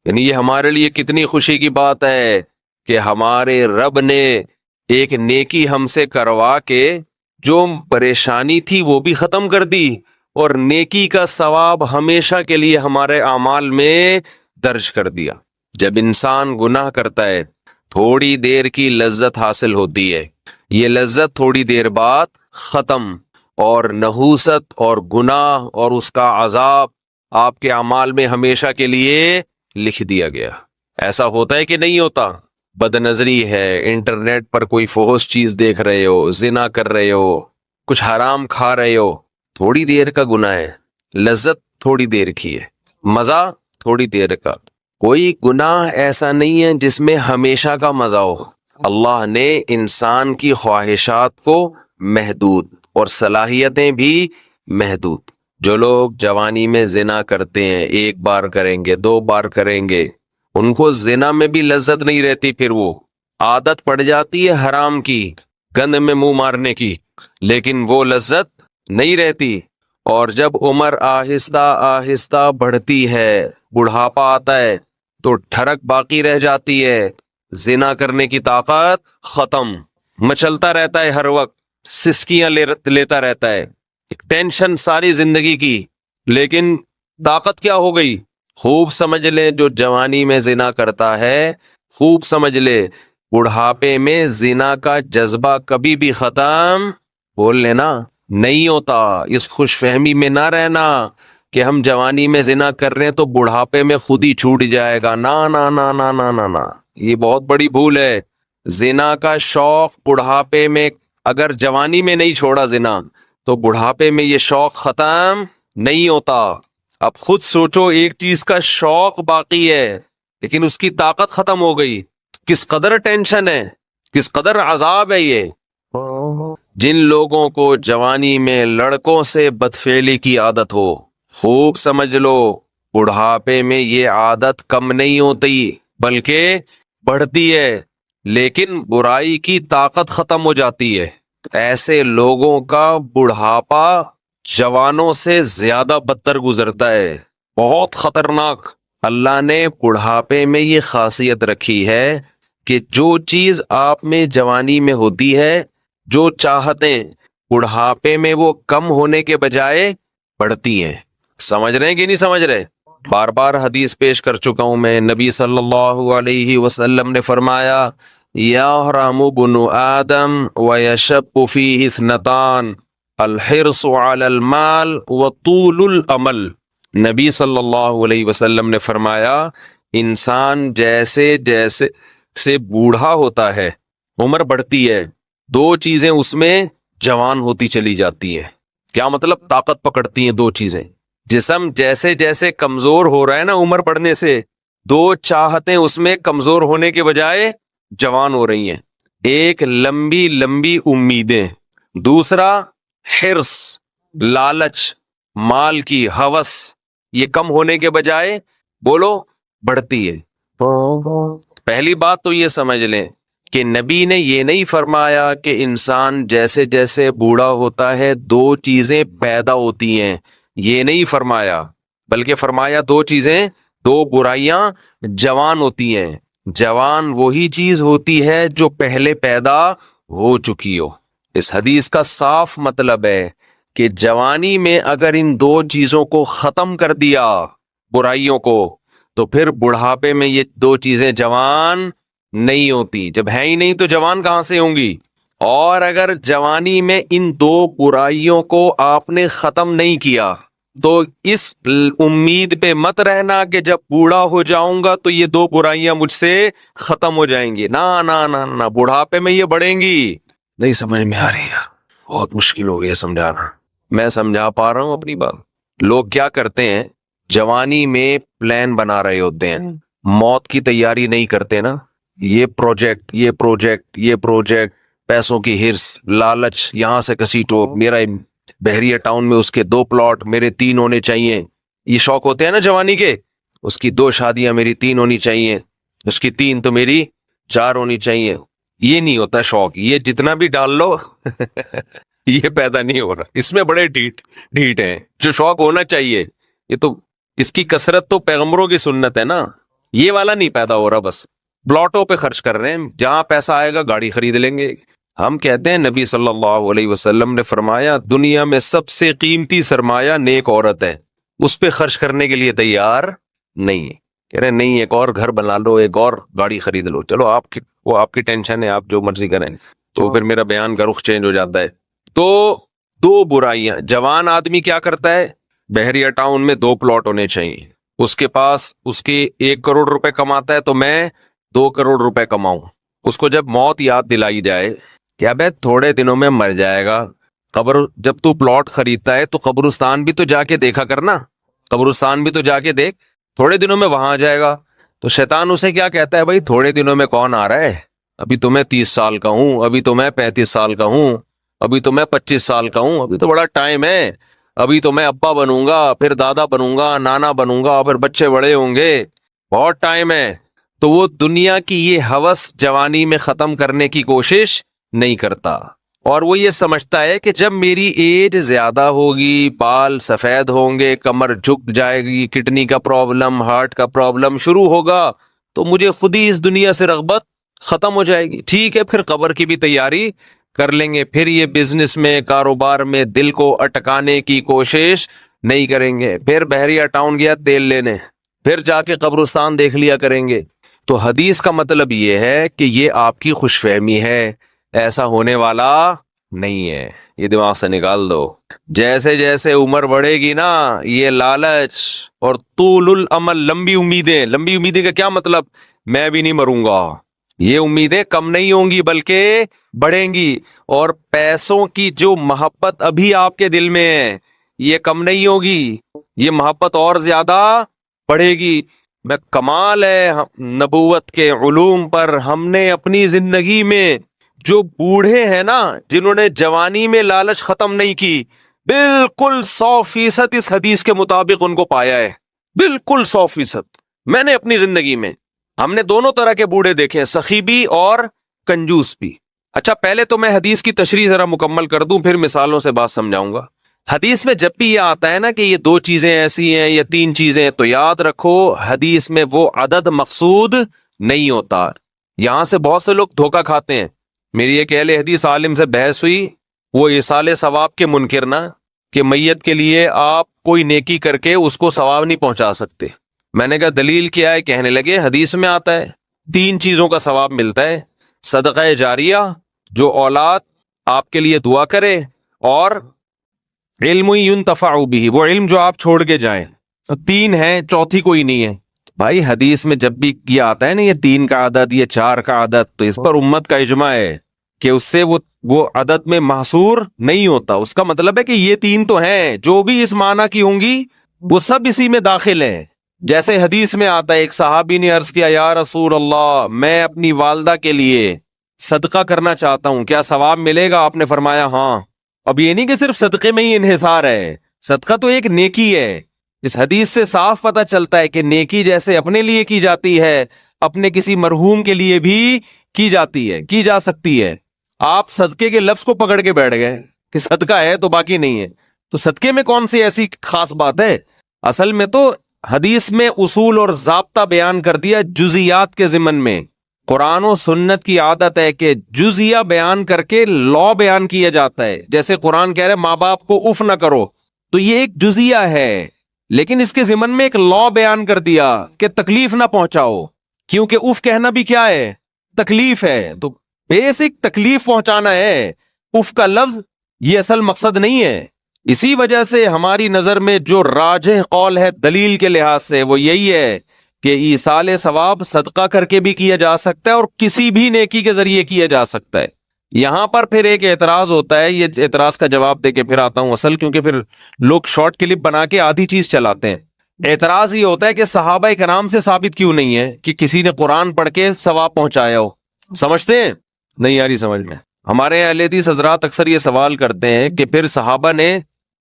یعنی یہ ہمارے لیے کتنی خوشی کی بات ہے کہ ہمارے رب نے ایک نیکی ہم سے کروا کے جو پریشانی تھی وہ بھی ختم کر دی، اور نیکی کا ثواب ہمیشہ کے لیے ہمارے اعمال میں درج کر دیا۔ جب انسان گناہ کرتا ہے تھوڑی دیر کی لذت حاصل ہوتی ہے، یہ لذت تھوڑی دیر بعد ختم، اور نحوست اور گناہ اور اس کا عذاب آپ کے اعمال میں ہمیشہ کے لیے لکھ دیا گیا۔ ایسا ہوتا ہے کہ نہیں ہوتا؟ بد نظری ہے، انٹرنیٹ پر کوئی فحش چیز دیکھ رہے ہو، زنا کر رہے ہو، کچھ حرام کھا رہے ہو، تھوڑی دیر کا گناہ ہے، لذت تھوڑی دیر کی ہے، مزہ تھوڑی دیر کا۔ کوئی گناہ ایسا نہیں ہے جس میں ہمیشہ کا مزہ ہو۔ اللہ نے انسان کی خواہشات کو محدود اور صلاحیتیں بھی محدود۔ جو لوگ جوانی میں زنا کرتے ہیں، ایک بار کریں گے، دو بار کریں گے، ان کو زنا میں بھی لذت نہیں رہتی، پھر وہ عادت پڑ جاتی ہے حرام کی، گند میں منہ مارنے کی، لیکن وہ لذت نہیں رہتی۔ اور جب عمر آہستہ آہستہ بڑھتی ہے، بڑھاپا آتا ہے، تو ٹھڑک باقی رہ جاتی ہے، زنا کرنے کی طاقت ختم، مچلتا رہتا ہے، ہر وقت سسکیاں لیتا رہتا ہے، ایک ٹینشن ساری زندگی کی۔ لیکن طاقت کیا ہو گئی؟ خوب سمجھ لے، جو جوانی میں زنا کرتا ہے، خوب سمجھ لے بڑھاپے میں زنا کا جذبہ کبھی بھی ختم، بول لینا، نہیں ہوتا۔ اس خوش فہمی میں نہ رہنا کہ ہم جوانی میں زنا کر رہے ہیں تو بڑھاپے میں خود ہی چھوٹ جائے گا، نا نا نا نا نا نا نا، یہ بہت بڑی بھول ہے۔ زنا کا شوق بڑھاپے میں، اگر جوانی میں نہیں چھوڑا زنا تو بڑھاپے میں یہ شوق ختم نہیں ہوتا۔ اب خود سوچو، ایک چیز کا شوق باقی ہے لیکن اس کی طاقت ختم ہو گئی، کس قدر ٹینشن ہے، کس قدر عذاب ہے یہ۔ جن لوگوں کو جوانی میں لڑکوں سے بدفعلی کی عادت ہو، خوب سمجھ لو بڑھاپے میں یہ عادت کم نہیں ہوتی بلکہ بڑھتی ہے، لیکن برائی کی طاقت ختم ہو جاتی ہے۔ ایسے لوگوں کا بڑھاپا جوانوں سے زیادہ بدتر گزرتا ہے، بہت خطرناک۔ اللہ نے بڑھاپے میں یہ خاصیت رکھی ہے کہ جو چیز آپ میں جوانی میں ہوتی ہے، جو چاہتیں بڑھاپے میں وہ کم ہونے کے بجائے بڑھتی ہیں۔ سمجھ رہے ہیں کہ نہیں سمجھ رہے؟ بار بار حدیث پیش کر چکا ہوں میں، نبی صلی اللہ علیہ وسلم نے فرمایا، یحرم ابن آدم ویشب فیہ اثنتان، الحرص علی المال وطول الامل۔ نبی صلی اللہ علیہ وسلم نے فرمایا، انسان جیسے جیسے سے بوڑھا ہوتا ہے، عمر بڑھتی ہے، دو چیزیں اس میں جوان ہوتی چلی جاتی ہیں۔ کیا مطلب؟ طاقت پکڑتی ہیں دو چیزیں۔ جسم جیسے جیسے کمزور ہو رہا ہے نا عمر بڑھنے سے، دو چاہتیں اس میں کمزور ہونے کے بجائے جوان ہو رہی ہیں۔ ایک لمبی لمبی امیدیں، دوسرا حرص، لالچ، مال کی ہوس، یہ کم ہونے کے بجائے بولو بڑھتی ہے۔ پہلی بات تو یہ سمجھ لیں کہ نبی نے یہ نہیں فرمایا کہ انسان جیسے جیسے بوڑھا ہوتا ہے دو چیزیں پیدا ہوتی ہیں، یہ نہیں فرمایا، بلکہ فرمایا دو چیزیں، دو برائیاں جوان ہوتی ہیں۔ جوان وہی چیز ہوتی ہے جو پہلے پیدا ہو چکی ہو۔ اس حدیث کا صاف مطلب ہے کہ جوانی میں اگر ان دو چیزوں کو ختم کر دیا، برائیوں کو، تو پھر بڑھاپے میں یہ دو چیزیں جوان نہیں ہوتی۔ جب ہے ہی نہیں تو جوان کہاں سے ہوں گی؟ اور اگر جوانی میں ان دو برائیوں کو آپ نے ختم نہیں کیا تو اس امید پہ مت رہنا کہ جب بوڑھا ہو جاؤں گا تو یہ دو برائیاں مجھ سے ختم ہو جائیں گی، نا نا نا نا، بڑھاپے میں یہ بڑھیں گی۔ نہیں سمجھ میں آ رہی ہے؟ بہت مشکل ہو گیا سمجھانا، میں سمجھا پا رہا ہوں اپنی بات؟ لوگ کیا کرتے ہیں، جوانی میں پلان بنا رہے ہوتے ہیں، موت کی تیاری نہیں کرتے نا، یہ پروجیکٹ، یہ پروجیکٹ، یہ پروجیکٹ، پیسوں کی ہرس، لالچ، یہاں سے کسیٹو، میرا بحریہ ٹاؤن میں اس کے 2 پلاٹ، میرے 3 ہونے چاہیے، یہ شوق ہوتے ہیں نا جوانی کے۔ اس کی 2 شادیاں، میری 3 ہونی چاہیے، اس کی 3 تو میری 4 ہونی چاہیے۔ یہ نہیں ہوتا شوق، یہ جتنا بھی ڈال لو یہ پیدا نہیں ہو رہا، اس میں بڑے ڈھیٹ ہیں۔ جو شوق ہونا چاہیے، یہ تو اس کی کثرت تو پیغمبروں کی سنت ہے نا، یہ والا نہیں پیدا ہو رہا، بس پلاٹوں پہ خرچ کر رہے ہیں، جہاں پیسہ آئے گا گاڑی خرید لیں گے۔ ہم کہتے ہیں نبی صلی اللہ علیہ وسلم نے فرمایا دنیا میں سب سے قیمتی سرمایہ نیک عورت ہے، اس پہ خرچ کرنے کے لیے تیار نہیں ہے، کہہ رہے نہیں ایک اور گھر بنا لو، ایک اور گاڑی خرید لو، چلو وہ آپ کی ٹینشن ہے، آپ جو مرضی کریں، تو پھر میرا بیان کا رخ چینج ہو جاتا ہے۔ تو دو برائیاں، جوان آدمی کیا کرتا ہے، بحریہ ٹاؤن میں 2 پلاٹ ہونے چاہیے، اس کے پاس اس کے 1 کروڑ روپے کماتا ہے تو میں 2 کروڑ روپے کماؤں۔ اس کو جب موت یاد دلائی جائے کہ ابے تھوڑے دنوں میں مر جائے گا، جب تو پلاٹ خریدتا ہے تو قبرستان بھی تو جا کے دیکھا کرنا، قبرستان بھی تو جا کے دیکھ، تھوڑے دنوں میں وہاں جائے گا۔ تو شیطان اسے کیا کہتا ہے، بھائی تھوڑے دنوں میں کون آ رہا ہے، ابھی تو میں 30 سال کا ہوں، ابھی تو میں 35 سال کا ہوں، ابھی تو میں 25 سال کا ہوں، ابھی تو بڑا ٹائم ہے، ابھی تو میں ابا بنوں گا، پھر دادا بنوں گا، نانا بنوں گا، پھر بچے بڑے ہوں گے، بہت ٹائم ہے۔ تو وہ دنیا کی یہ ہوس جوانی میں ختم کرنے کی کوشش نہیں کرتا، اور وہ یہ سمجھتا ہے کہ جب میری ایج زیادہ ہوگی، بال سفید ہوں گے، کمر جھک جائے گی، کڈنی کا پرابلم، ہارٹ کا پرابلم شروع ہوگا، تو مجھے خود ہی اس دنیا سے رغبت ختم ہو جائے گی، ٹھیک ہے پھر قبر کی بھی تیاری کر لیں گے، پھر یہ بزنس میں کاروبار میں دل کو اٹکانے کی کوشش نہیں کریں گے، پھر بحریہ ٹاؤن گیا تیل لینے، پھر جا کے قبرستان دیکھ لیا کریں گے۔ تو حدیث کا مطلب یہ ہے کہ یہ آپ کی خوش فہمی ہے، ایسا ہونے والا نہیں ہے، یہ دماغ سے نکال دو۔ جیسے جیسے عمر بڑھے گی نا، یہ لالچ اور طول الامل، لمبی امیدیں کا کیا مطلب، میں بھی نہیں مروں گا، یہ امیدیں کم نہیں ہوں گی بلکہ بڑھیں گی، اور پیسوں کی جو محبت ابھی آپ کے دل میں ہے یہ کم نہیں ہوگی، یہ محبت اور زیادہ بڑھے گی۔ میں کمال ہے نبوت کے علوم پر، ہم نے اپنی زندگی میں جو بوڑھے ہیں نا، جنہوں نے جوانی میں لالچ ختم نہیں کی، بالکل 100% اس حدیث کے مطابق ان کو پایا ہے، بالکل 100%۔ میں نے اپنی زندگی میں، ہم نے دونوں طرح کے بوڑھے دیکھے ہیں، سخی بھی اور کنجوس بھی۔ اچھا پہلے تو میں حدیث کی تشریح ذرا مکمل کر دوں، پھر مثالوں سے بات سمجھاؤں گا۔ حدیث میں جب بھی یہ آتا ہے نا کہ یہ 2 چیزیں ایسی ہیں یا 3 چیزیں، تو یاد رکھو حدیث میں وہ عدد مقصود نہیں ہوتا۔ یہاں سے بہت سے لوگ دھوکہ کھاتے ہیں۔ میری ایک اہل حدیث عالم سے بحث ہوئی، وہ ایصال ثواب کے منکر نا، کہ میت کے لیے آپ کوئی نیکی کر کے اس کو ثواب نہیں پہنچا سکتے۔ میں نے کہا دلیل کیا ہے؟ کہنے لگے حدیث میں آتا ہے 3 چیزوں کا ثواب ملتا ہے، صدقہ جاریہ، جو اولاد آپ کے لیے دعا کرے، اور علم ينتفع به، وہ علم جو آپ چھوڑ کے جائیں۔ 3 ہیں، چوتھی کوئی نہیں ہے۔ بھائی حدیث میں جب بھی یہ آتا ہے نا یہ 3 کا عدد، یہ 4 کا عدد، تو اس پر امت کا اجماع ہے کہ اس سے وہ عدد میں محصور نہیں ہوتا۔ اس کا مطلب ہے کہ یہ 3 تو ہیں، جو بھی اس معنی کی ہوں گی وہ سب اسی میں داخل ہیں۔ جیسے حدیث میں آتا ہے، ایک صحابی نے عرض کیا یا رسول اللہ، میں اپنی والدہ کے لیے صدقہ کرنا چاہتا ہوں، کیا ثواب ملے گا؟ آپ نے فرمایا ہاں۔ اب یہ نہیں کہ صرف صدقے میں ہی انحصار ہے، صدقہ تو ایک نیکی ہے۔ اس حدیث سے صاف پتہ چلتا ہے کہ نیکی جیسے اپنے لیے کی جاتی ہے، اپنے کسی مرحوم کے لیے بھی کی جاتی ہے، کی جا سکتی ہے۔ آپ صدقے کے لفظ کو پکڑ کے بیٹھ گئے کہ صدقہ ہے تو باقی نہیں ہے، تو صدقے میں کون سی ایسی خاص بات ہے؟ اصل میں تو حدیث میں اصول اور ضابطہ بیان کر دیا جزیات کے ضمن میں۔ قرآن و سنت کی عادت ہے کہ جزیہ بیان کر کے لا بیان کیا جاتا ہے۔ جیسے قرآن کہہ رہے ماں باپ کو اف نہ کرو، تو یہ ایک جزیہ ہے، لیکن اس کے ضمن میں ایک لا بیان کر دیا کہ تکلیف نہ پہنچاؤ، کیونکہ اف کہنا بھی کیا ہے؟ تکلیف ہے، تو بیسک تکلیف پہنچانا ہے۔ اف کا لفظ یہ اصل مقصد نہیں ہے۔ اسی وجہ سے ہماری نظر میں جو راجح قول ہے دلیل کے لحاظ سے وہ یہی ہے کہ ایصال ثواب صدقہ کر کے بھی کیا جا سکتا ہے اور کسی بھی نیکی کے ذریعے کیا جا سکتا ہے۔ یہاں پر پھر ایک اعتراض ہوتا ہے، یہ اعتراض کا جواب دے کے پھر آتا ہوں اصل، کیونکہ پھر لوگ شارٹ کلپ بنا کے آدھی چیز چلاتے ہیں۔ اعتراض یہ ہوتا ہے کہ صحابہ کرام سے ثابت کیوں نہیں ہے کہ کسی نے قرآن پڑھ کے ثواب پہنچایا ہو؟ سمجھتے ہیں؟ نہیں یاری سمجھ میں۔ ہمارے اہل حدیث حضرات اکثر یہ سوال کرتے ہیں کہ پھر صحابہ نے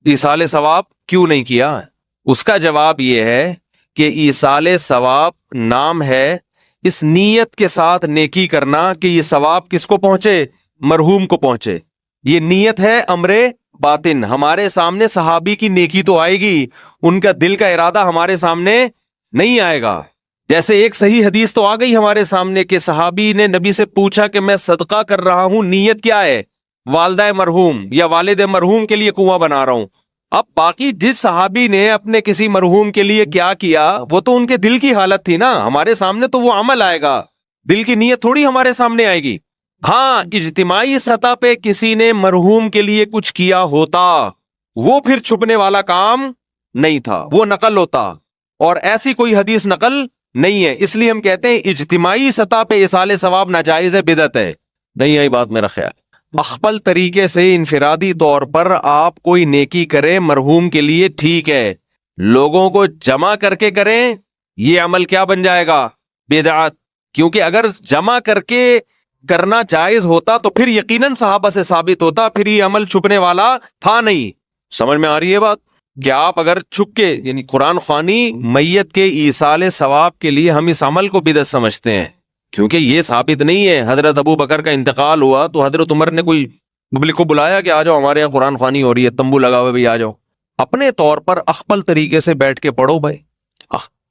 ایصال ثواب کیوں نہیں کیا؟ اس کا جواب یہ ہے کہ ایصال ثواب نام ہے اس نیت کے ساتھ نیکی کرنا کہ یہ ثواب کس کو پہنچے؟ مرحوم کو پہنچے۔ یہ نیت ہے امر باطن۔ ہمارے سامنے صحابی کی نیکی تو آئے گی، ان کا دل کا ارادہ ہمارے سامنے نہیں آئے گا۔ جیسے ایک صحیح حدیث تو آ گئی ہمارے سامنے کہ صحابی نے نبی سے پوچھا کہ میں صدقہ کر رہا ہوں، نیت کیا ہے؟ والدہ مرحوم یا والد مرحوم کے لیے کنواں بنا رہا ہوں۔ اب باقی جس صحابی نے اپنے کسی مرحوم کے لیے کیا کیا وہ تو ان کے دل کی حالت تھی نا، ہمارے سامنے تو وہ عمل آئے گا، دل کی نیت تھوڑی ہمارے سامنے آئے گی۔ ہاں اجتماعی سطح پہ کسی نے مرحوم کے لیے کچھ کیا ہوتا وہ پھر چھپنے والا کام نہیں تھا، وہ نقل ہوتا، اور ایسی کوئی حدیث نقل نہیں ہے۔ اس لیے ہم کہتے ہیں اجتماعی سطح پہ ایصال ثواب ناجائز ہے، بدعت ہے۔ نہیں آئی بات میرا خیال؟ اخبل طریقے سے انفرادی طور پر آپ کوئی نیکی کریں مرحوم کے لیے، ٹھیک ہے، لوگوں کو جمع کر کے کریں، یہ عمل کیا بن جائے گا؟ بدعت۔ کیونکہ اگر جمع کر کے کرنا جائز ہوتا تو پھر یقیناً صحابہ سے ثابت ہوتا، پھر یہ عمل چھپنے والا تھا نہیں۔ سمجھ میں آ رہی ہے بات؟ کہ آپ اگر چھپ کے یعنی قرآن خوانی میت کے ایصال ثواب کے لیے ہم اس عمل کو بدعت سمجھتے ہیں، کیونکہ یہ ثابت نہیں ہے۔ حضرت ابو بکر کا انتقال ہوا تو حضرت عمر نے کوئی پبلک کو بلایا کہ آ جاؤ ہمارے یہاں قرآن خوانی ہو رہی ہے، تمبو لگا ہوا، بھی آ جاؤ۔ اپنے طور پر اخبل طریقے سے بیٹھ کے پڑھو بھائی،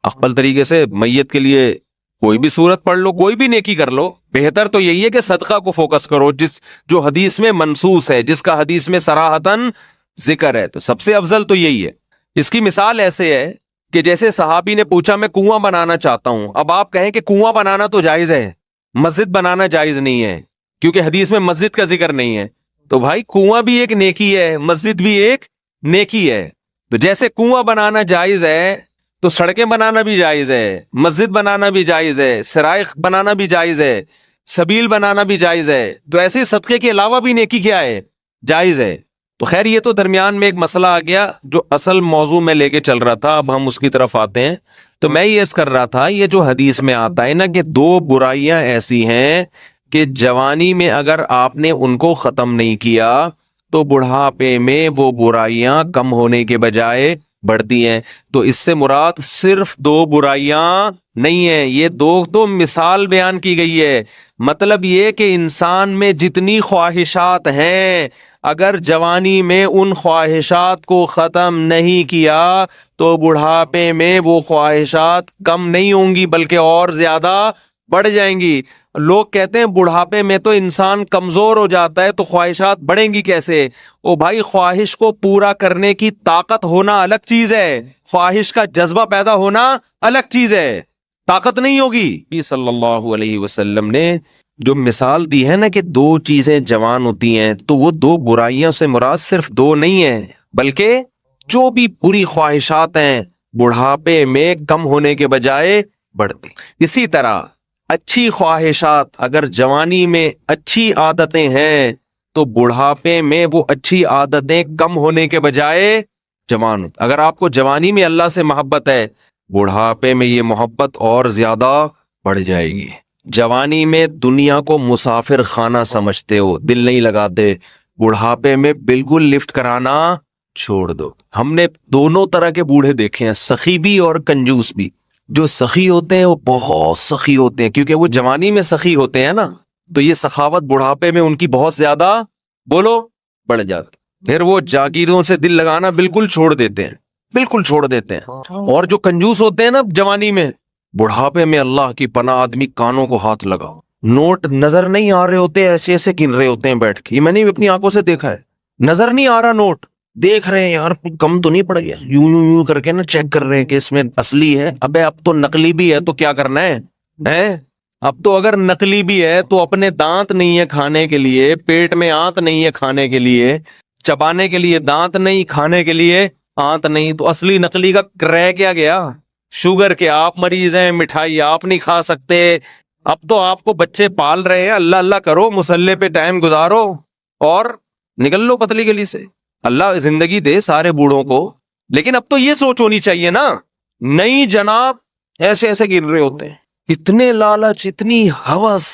اخبل طریقے سے میت کے لیے کوئی بھی سورت پڑھ لو، کوئی بھی نیکی کر لو۔ بہتر تو یہی ہے کہ صدقہ کو فوکس کرو، جو حدیث میں منصوص ہے، جس کا حدیث میں صراحتاً ذکر ہے، تو سب سے افضل تو یہی ہے۔ اس کی مثال ایسے ہے کہ جیسے صحابی نے پوچھا میں کنواں بنانا چاہتا ہوں، اب آپ کہیں کہ کنواں بنانا تو جائز ہے، مسجد بنانا جائز نہیں ہے، کیونکہ حدیث میں مسجد کا ذکر نہیں ہے۔ تو بھائی کنواں بھی ایک نیکی ہے، مسجد بھی ایک نیکی ہے۔ تو جیسے کنواں بنانا جائز ہے تو سڑکیں بنانا بھی جائز ہے، مسجد بنانا بھی جائز ہے، سرائخ بنانا بھی جائز ہے، سبیل بنانا بھی جائز ہے۔ تو ایسے صدقے کے علاوہ بھی نیکی کیا ہے؟ جائز ہے۔ تو خیر یہ تو درمیان میں ایک مسئلہ آ گیا جو اصل موضوع میں لے کے چل رہا تھا، اب ہم اس کی طرف آتے ہیں۔ تو میں یہ کر رہا تھا، یہ جو حدیث میں آتا ہے نا کہ دو برائیاں ایسی ہیں کہ جوانی میں اگر آپ نے ان کو ختم نہیں کیا تو بڑھاپے میں وہ برائیاں کم ہونے کے بجائے بڑھتی ہیں۔ تو اس سے مراد صرف دو برائیاں نہیں ہیں، یہ دو تو مثال بیان کی گئی ہے۔ مطلب یہ کہ انسان میں جتنی خواہشات ہیں اگر جوانی میں ان خواہشات کو ختم نہیں کیا تو بڑھاپے میں وہ خواہشات کم نہیں ہوں گی بلکہ اور زیادہ بڑھ جائیں گی۔ لوگ کہتے ہیں بڑھاپے میں تو انسان کمزور ہو جاتا ہے تو خواہشات بڑھیں گی کیسے؟ او بھائی، خواہش کو پورا کرنے کی طاقت ہونا الگ چیز ہے، خواہش کا جذبہ پیدا ہونا الگ چیز ہے، طاقت نہیں ہوگی۔ صلی اللہ علیہ وسلم نے جو مثال دی ہے نا کہ دو چیزیں جوان ہوتی ہیں، تو وہ دو برائیوں سے مراد صرف دو نہیں ہیں بلکہ جو بھی بری خواہشات ہیں بڑھاپے میں کم ہونے کے بجائے بڑھتی۔ اسی طرح اچھی خواہشات اگر جوانی میں اچھی عادتیں ہیں تو بڑھاپے میں وہ اچھی عادتیں کم ہونے کے بجائے جوان ہوتی۔ اگر آپ کو جوانی میں اللہ سے محبت ہے، بڑھاپے میں یہ محبت اور زیادہ بڑھ جائے گی۔ جوانی میں دنیا کو مسافر خانہ سمجھتے ہو، دل نہیں لگاتے، بڑھاپے میں بالکل لفٹ کرانا چھوڑ دو۔ ہم نے دونوں طرح کے بوڑھے دیکھے ہیں، سخی بھی اور کنجوس بھی۔ جو سخی ہوتے ہیں وہ بہت سخی ہوتے ہیں کیونکہ وہ جوانی میں سخی ہوتے ہیں نا، تو یہ سخاوت بڑھاپے میں ان کی بہت زیادہ بڑھ جاتی، پھر وہ جاگیروں سے دل لگانا بالکل چھوڑ دیتے ہیں۔ اور جو کنجوس ہوتے ہیں نا جوانی میں، بڑھاپے میں اللہ کی پناہ آدمی کانوں کو ہاتھ لگاؤ، نوٹ نظر نہیں آ رہے ہوتے، ایسے ایسے گن رہے ہوتے ہیں بیٹھ کے۔ یہ میں نے اپنی آنکھوں سے دیکھا ہے، نظر نہیں آ رہا نوٹ، دیکھ رہے ہیں یار کم تو نہیں پڑ گیا، یوں کر کے نا چیک کر رہے ہیں کہ اس میں اصلی ہے۔ ابے اب تو نقلی بھی ہے تو کیا کرنا ہے؟ اب تو اگر نقلی بھی ہے تو اپنے دانت نہیں ہے کھانے کے لیے، پیٹ میں آنت نہیں ہے کھانے کے لیے، چبانے کے لیے دانت نہیں، کھانے کے لیے آنت نہیں، تو اصلی نقلی کا رہ کیا گیا؟ شوگر کے آپ مریض ہیں، مٹھائی آپ نہیں کھا سکتے۔ اب تو آپ کو بچے پال رہے ہیں، اللہ اللہ کرو، مصلے پہ ٹائم گزارو اور نکل لو پتلی گلی سے۔ اللہ زندگی دے سارے بوڑھوں کو، لیکن اب تو یہ سوچ ہونی چاہیے نا، نہیں جناب ایسے ایسے گر رہے ہوتے ہیں، اتنے لالچ، اتنی ہوس،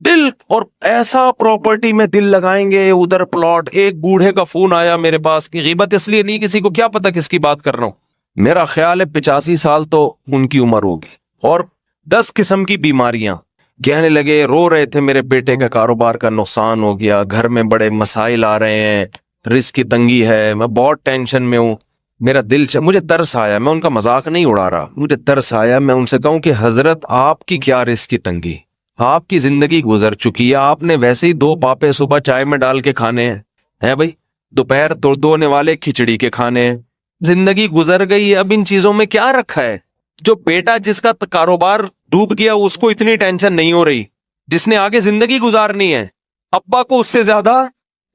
دل، اور ایسا پراپرٹی میں دل لگائیں گے، ادھر پلاٹ۔ ایک بوڑھے کا فون آیا میرے پاس، کی غیبت اس لیے نہیں، کسی کو کیا پتا کس کی بات کر رہا ہوں، میرا خیال ہے 85 سال تو ان کی عمر ہوگی، اور 10 قسم کی بیماریاں۔ کہنے لگے، رو رہے تھے، میرے بیٹے کا کاروبار کا نقصان ہو گیا، گھر میں بڑے مسائل آ رہے ہیں، رزق کی تنگی ہے، میں بہت ٹینشن میں ہوں، میرا دل مجھے ترس آیا، میں ان کا مذاق نہیں اڑا رہا، مجھے ترس آیا، میں ان سے کہوں کہ حضرت آپ کی کیا رزق کی تنگی، آپ کی زندگی گزر چکی ہے، آپ نے ویسے ہی 2 پاپے صبح چائے میں ڈال کے کھانے ہیں بھائی، دوپہر دونے والے کھچڑی کے کھانے ہیں، زندگی گزر گئی، اب ان چیزوں میں کیا رکھا ہے؟ جو بیٹا جس کا کاروبار ڈوب گیا اس کو اتنی ٹینشن نہیں ہو رہی، جس نے آگے زندگی گزارنی ہے ابا کو اس سے زیادہ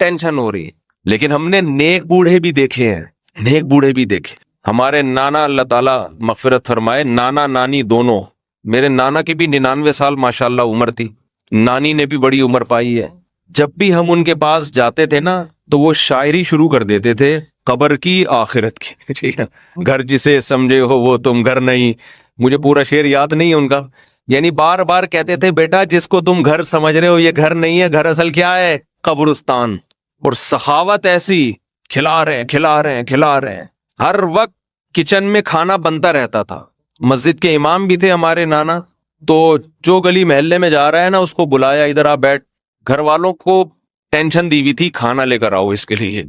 ٹینشن ہو رہی ہے۔ لیکن ہم نے نیک بوڑھے بھی دیکھے ہیں، نیک بوڑھے بھی دیکھے، ہمارے نانا اللہ تعالیٰ مغفرت فرمائے، نانا نانی دونوں، میرے نانا کی بھی 99 سال ماشاءاللہ عمر تھی، نانی نے بھی بڑی عمر پائی ہے، جب بھی ہم ان کے پاس جاتے تھے نا تو وہ شاعری شروع کر دیتے تھے قبر کی آخرت کی، ٹھیک ہے، گھر جسے سمجھے ہو وہ تم گھر نہیں، مجھے پورا شعر یاد نہیں ہے ان کا، یعنی بار بار کہتے تھے بیٹا جس کو تم گھر سمجھ رہے ہو یہ گھر نہیں ہے، گھر اصل کیا ہے؟ قبرستان۔ اور سخاوت ایسی، کھلا رہے ہیں کھلا رہے ہیں کھلا رہے ہیں، ہر وقت کچن میں کھانا بنتا رہتا تھا، مسجد کے امام بھی تھے ہمارے نانا، تو جو گلی محلے میں جا رہا ہے نا اس کو بلایا ادھر آ بیٹھ، گھر والوں کو ٹینشن دی ہوئی تھی کھانا لے کر آؤ اس کے لیے،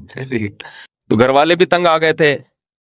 تو گھر والے بھی تنگ آ گئے تھے